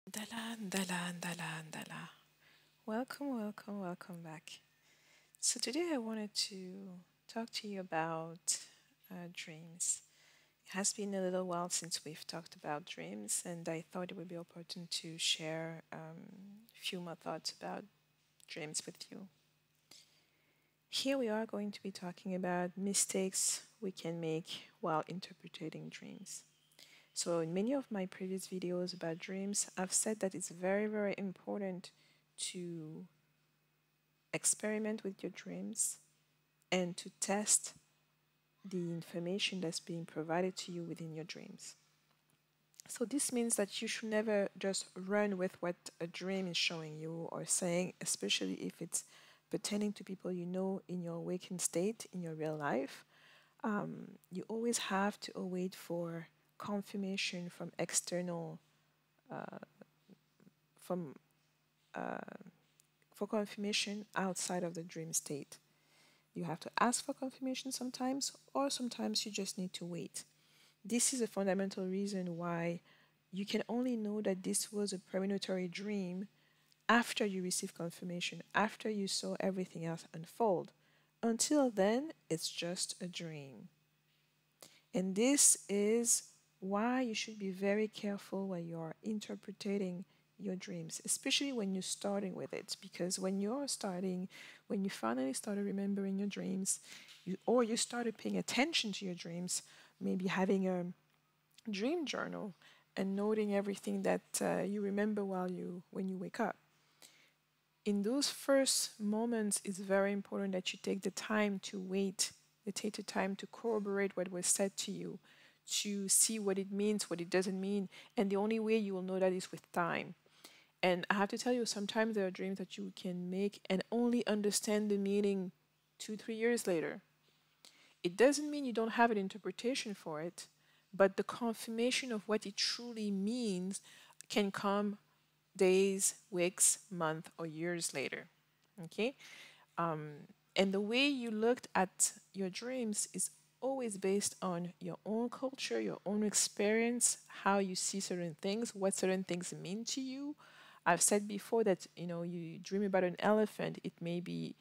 Dalan, dalan, dalan, dalan. Welcome, welcome, welcome back. So today I wanted to talk to you about dreams. It has been a little while since we've talked about dreams, and I thought it would be important to share a few more thoughts about dreams with you. Here we are going to be talking about mistakes we can make while interpreting dreams. So, in many of my previous videos about dreams, I've said that it's very, very important to experiment with your dreams and to test the information that's being provided to you within your dreams. So, this means that you should never just run with what a dream is showing you or saying, especially if it's pertaining to people you know in your waking state, in your real life. You always have to await for confirmation from external from for confirmation outside of the dream state. You have to ask for confirmation sometimes, or sometimes you just need to wait. This is a fundamental reason why you can only know that this was a premonitory dream after you receive confirmation, after you saw everything else unfold. Until then, it's just a dream. And this is why you should be very careful when you're interpreting your dreams, especially when you're starting with it. Because when you finally started remembering your dreams, or you started paying attention to your dreams, maybe having a dream journal and noting everything that you remember when you wake up. In those first moments, it's very important that you take the time to wait, you take the time to corroborate what was said to you, to see what it means, what it doesn't mean. And the only way you will know that is with time. And I have to tell you, sometimes there are dreams that you can make and only understand the meaning 2, 3 years later. It doesn't mean you don't have an interpretation for it, but the confirmation of what it truly means can come days, weeks, months, or years later. Okay? And the way you looked at your dreams is always based on your own culture, your own experience, how you see certain things, what certain things mean to you. I've said before that you dream about an elephant. It may be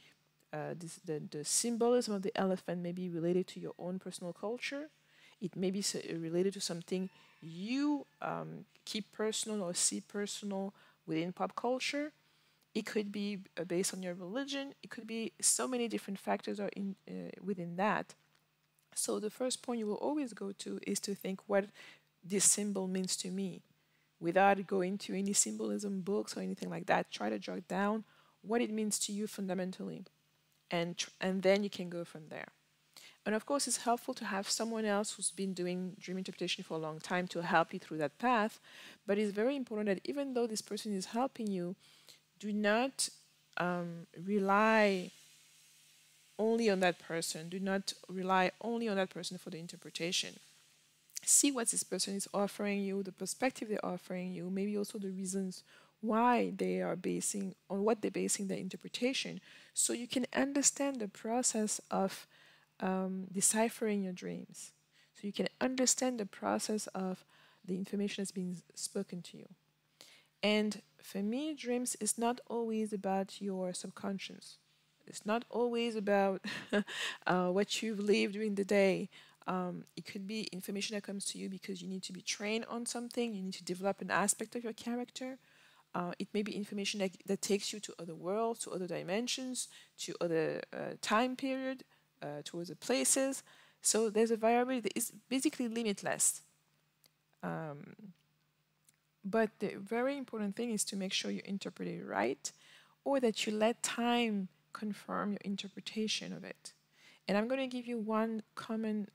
the symbolism of the elephant may be related to your own personal culture. It may be related to something you keep personal or see personal within pop culture. It could be based on your religion. It could be so many different factors are within that. So the first point you will always go to is to think what this symbol means to me, without going to any symbolism books or anything like that. Try to jot down what it means to you fundamentally, and then you can go from there. And of course, it's helpful to have someone else who's been doing dream interpretation for a long time to help you through that path. But it's very important that even though this person is helping you, do not rely only on that person. Do not rely only on that person for the interpretation. See what this person is offering you, the perspective they're offering you, maybe also the reasons why they are basing on what they're basing their interpretation, so you can understand the process of deciphering your dreams. So you can understand the process of the information that's being spoken to you. And for me, dreams is not always about your subconscious. It's not always about what you've lived during the day. It could be information that comes to you because you need to be trained on something, you need to develop an aspect of your character. It may be information that takes you to other worlds, to other dimensions, to other time period, to other places. So there's a variability that is basically limitless. But the very important thing is to make sure you interpret it right, or that you let time confirm your interpretation of it. And I'm going to give you one common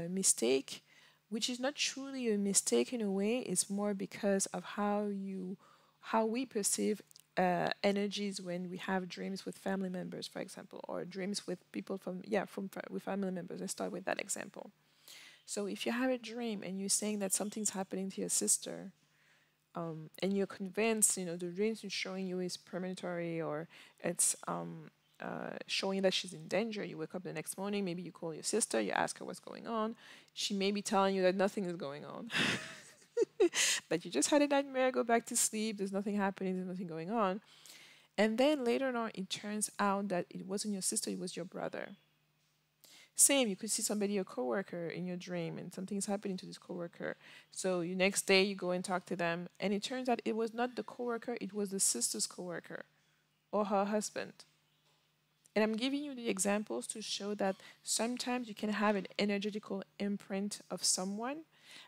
mistake, which is not truly a mistake in a way. It's more because of how we perceive energies when we have dreams with family members, for example, or dreams with people with family members. Let's start with that example. So if you have a dream and you're saying that something's happening to your sister, and you're convinced, the dream is showing you is premonitory, or it's showing that she's in danger. You wake up the next morning, maybe you call your sister, you ask her what's going on. She may be telling you that nothing is going on. But you just had a nightmare, go back to sleep, there's nothing happening, there's nothing going on. And then later on, it turns out that it wasn't your sister, it was your brother. Same, you could see somebody, a coworker, in your dream, and something's happening to this coworker. So you next day you go and talk to them, and it turns out it was not the coworker, it was the sister's coworker or her husband. And I'm giving you the examples to show that sometimes you can have an energetical imprint of someone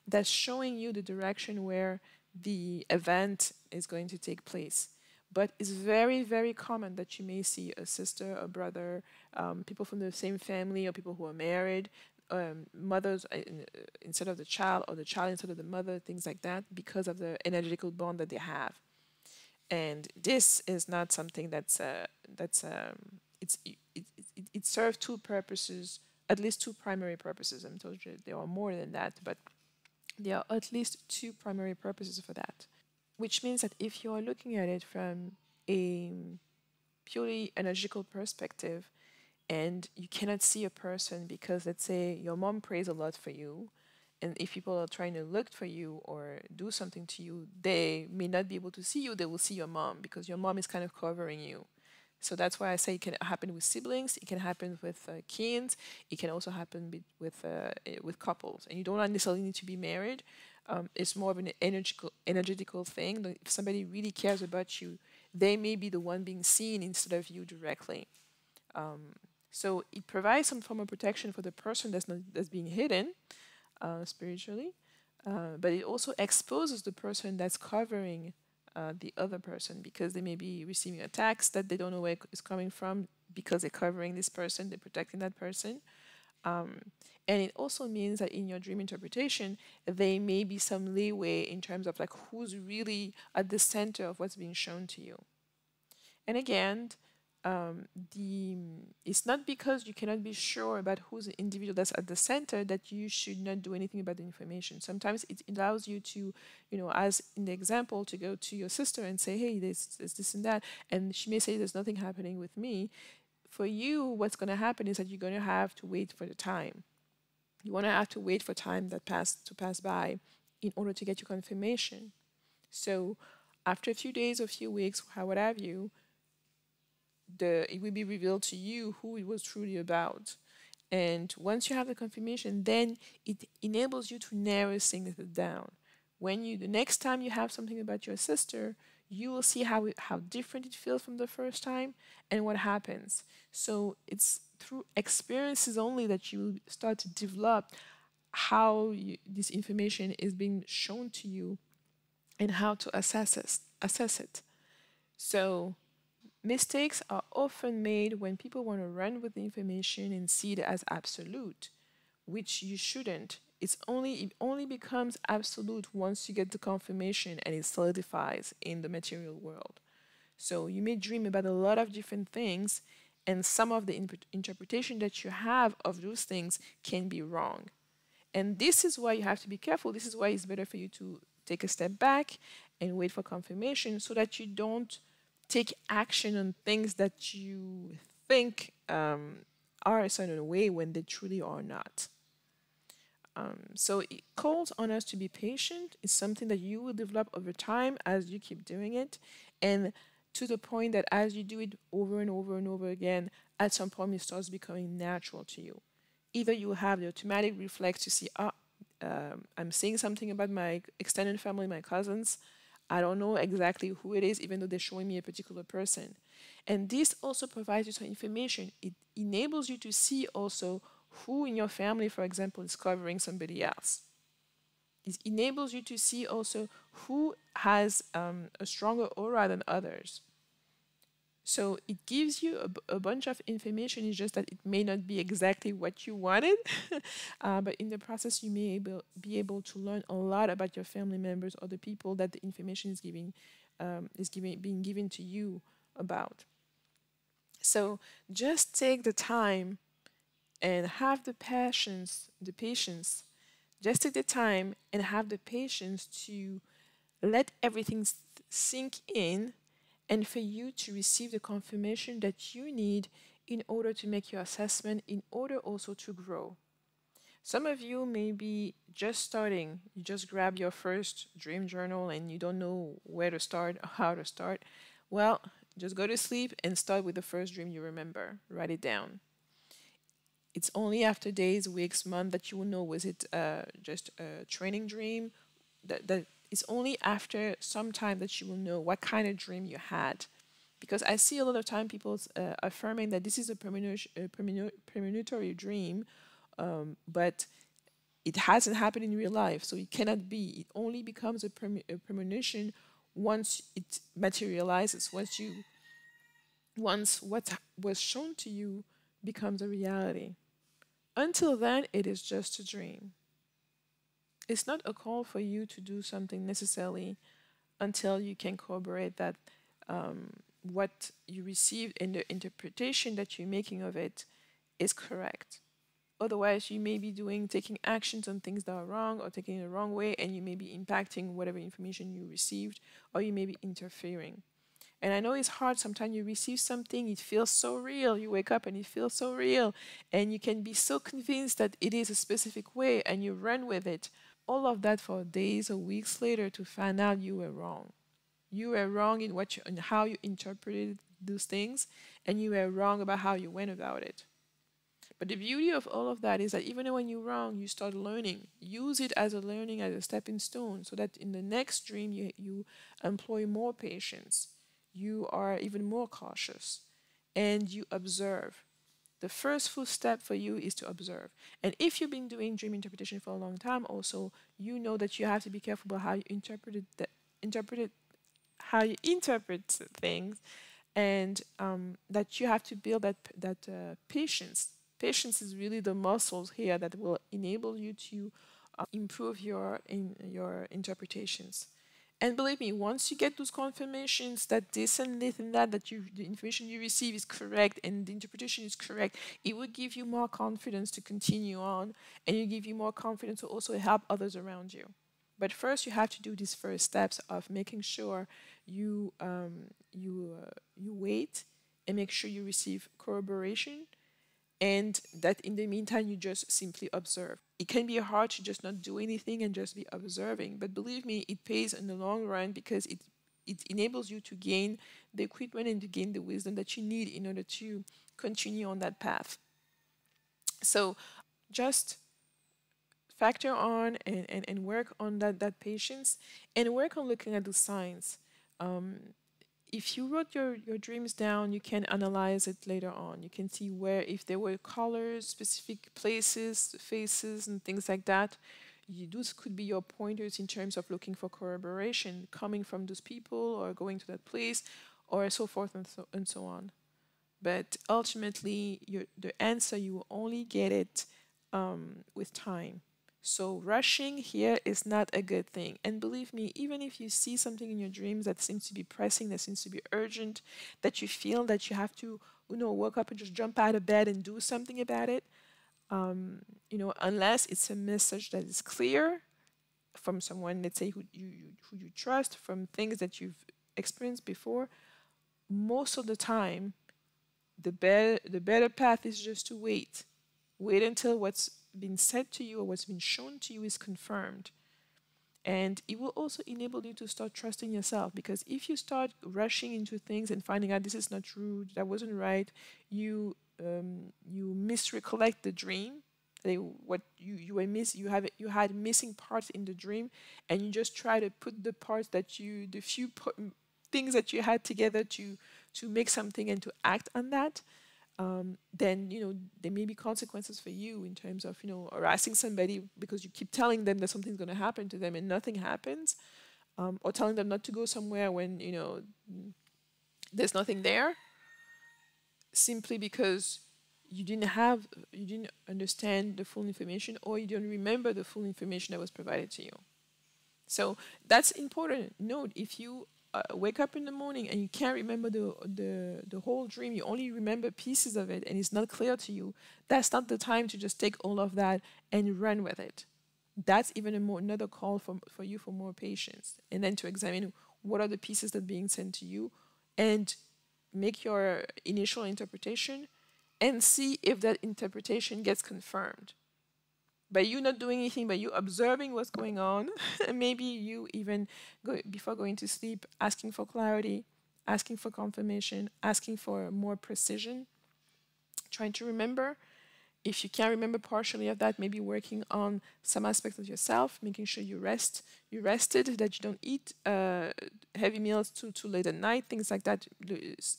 that's showing you the direction where the event is going to take place. But it's very, very common that you may see a sister, a brother, people from the same family, or people who are married, mothers instead of the child, or the child instead of the mother, things like that, because of the energetical bond that they have. And this is not something it serves two purposes, at least two primary purposes. I'm told you there are more than that, but there are at least two primary purposes for that. Which means that if you are looking at it from a purely energetical perspective, and you cannot see a person because, let's say, your mom prays a lot for you, and if people are trying to look for you or do something to you, they may not be able to see you, they will see your mom because your mom is kind of covering you. So that's why I say it can happen with siblings, it can happen with kids, it can also happen with couples. And you don't necessarily need to be married. It's more of an energetical thing. Like, if somebody really cares about you, they may be the one being seen instead of you directly. So it provides some form of protection for the person that's being hidden spiritually, but it also exposes the person that's covering the other person, because they may be receiving attacks that they don't know where it's coming from, because they're covering this person, they're protecting that person. And it also means that in your dream interpretation, there may be some leeway in terms of like who's really at the center of what's being shown to you. And again, the it's not because you cannot be sure about who's the individual that's at the center that you should not do anything about the information. Sometimes it allows you to, as in the example, to go to your sister and say, hey, this and that, and she may say there's nothing happening with me. For you, what's going to happen is that you're going to have to wait for the time. You want to have to wait for time to pass by in order to get your confirmation. So after a few days or a few weeks, how would have you, it will be revealed to you who it was truly about. And once you have the confirmation, then it enables you to narrow things down. The next time you have something about your sister, you will see how different it feels from the first time and what happens. So it's through experiences only that you start to develop how this information is being shown to you and how to assess it. So mistakes are often made when people want to run with the information and see it as absolute, which you shouldn't. It only becomes absolute once you get the confirmation and it solidifies in the material world. So you may dream about a lot of different things, and some of the interpretation that you have of those things can be wrong. And this is why you have to be careful. This is why it's better for you to take a step back and wait for confirmation, so that you don't take action on things that you think are a certain way when they truly are not. So it calls on us to be patient. It's something that you will develop over time as you keep doing it, and to the point that as you do it over and over and over again, at some point it starts becoming natural to you. Either you have the automatic reflex to see, I'm seeing something about my extended family, my cousins. I don't know exactly who it is, even though they're showing me a particular person. And this also provides you some information. It enables you to see also who in your family, for example, is covering somebody else. It enables you to see also who has a stronger aura than others. So it gives you a bunch of information. It's just that it may not be exactly what you wanted, but in the process, you may be able to learn a lot about your family members or the people that the information is being given to you about. So just take the time and have the patience. Just take the time and have the patience to let everything sink in, and for you to receive the confirmation that you need in order to make your assessment, in order also to grow. Some of you may be just starting. You just grab your first dream journal and you don't know where to start or how to start. Well, just go to sleep and start with the first dream you remember. Write it down. It's only after days, weeks, months that you will know was it just a training dream. That it's only after some time that you will know what kind of dream you had. Because I see a lot of time people affirming that this is a premonitory dream, but it hasn't happened in real life, so it cannot be. It only becomes a premonition once it materializes. Once what was shown to you becomes a reality. Until then, it is just a dream. It's not a call for you to do something necessarily until you can corroborate that what you received and the interpretation that you're making of it is correct. Otherwise, you may be taking actions on things that are wrong or taking it the wrong way, and you may be impacting whatever information you received, or you may be interfering. And I know it's hard. Sometimes you receive something, it feels so real. You wake up and it feels so real. And you can be so convinced that it is a specific way and you run with it. All of that for days or weeks later to find out you were wrong. You were wrong in how you interpreted those things, and you were wrong about how you went about it. But the beauty of all of that is that even when you're wrong, you start learning. Use it as a learning, as a stepping stone, so that in the next dream you employ more patience. You are even more cautious, and you observe. The first full step for you is to observe. And if you've been doing dream interpretation for a long time, also you know that you have to be careful about how you how you interpret things, and that you have to build that patience. Patience is really the muscles here that will enable you to improve your interpretations. And believe me, once you get those confirmations that this and this and that the information you receive is correct and the interpretation is correct, it will give you more confidence to continue on, and it will give you more confidence to also help others around you. But first, you have to do these first steps of making sure you wait and make sure you receive corroboration, and that in the meantime you just simply observe. It can be hard to just not do anything and just be observing, but believe me, it pays in the long run because it enables you to gain the equipment and to gain the wisdom that you need in order to continue on that path. So just factor on and work on that patience, and work on looking at the signs. If you wrote your dreams down, you can analyze it later on. You can see where, if there were colors, specific places, faces, and things like that. Those could be your pointers in terms of looking for corroboration coming from those people or going to that place, or so forth and so on. But ultimately, the answer, you will only get it with time. So rushing here is not a good thing. And believe me, even if you see something in your dreams that seems to be pressing, that seems to be urgent, that you feel that you have to, wake up and just jump out of bed and do something about it, unless it's a message that is clear from someone, let's say, who you trust, from things that you've experienced before, most of the time, the better path is just to wait. Wait until what's been said to you or what's been shown to you is confirmed. And it will also enable you to start trusting yourself, because if you start rushing into things and finding out this is not true, that wasn't right, you misrecollect the dream. What you had missing parts in the dream, and you just try to put the parts the few things that you had together to make something and to act on that. Then there may be consequences for you in terms of harassing somebody because you keep telling them that something's going to happen to them and nothing happens, or telling them not to go somewhere when there's nothing there, simply because you didn't understand the full information, or you don't remember the full information that was provided to you. So that's important. Note, if you wake up in the morning and you can't remember the whole dream, you only remember pieces of it, and it's not clear to you, that's not the time to just take all of that and run with it. That's even another call for you for more patience, and then to examine what are the pieces that are being sent to you, and make your initial interpretation and see if that interpretation gets confirmed. by you not doing anything, but you observing what's going on. Maybe you even go before going to sleep, asking for clarity, asking for confirmation, asking for more precision, trying to remember. If you can't remember partially of that, maybe working on some aspect of yourself, making sure you rested, that you don't eat heavy meals too late at night, things like that.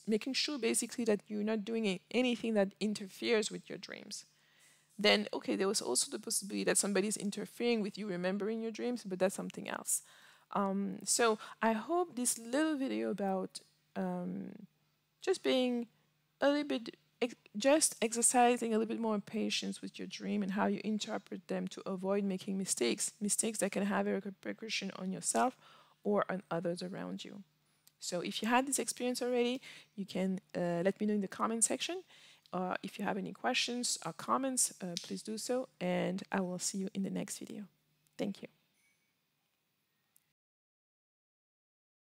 Making sure basically that you're not doing anything that interferes with your dreams. Then, okay, there was also the possibility that somebody's interfering with you remembering your dreams, but that's something else. So I hope this little video about just being a little bit, just exercising a little bit more patience with your dream and how you interpret them to avoid making mistakes that can have a repercussion on yourself or on others around you. So if you had this experience already, you can let me know in the comment section. If you have any questions or comments, please do so, and I will see you in the next video. Thank you.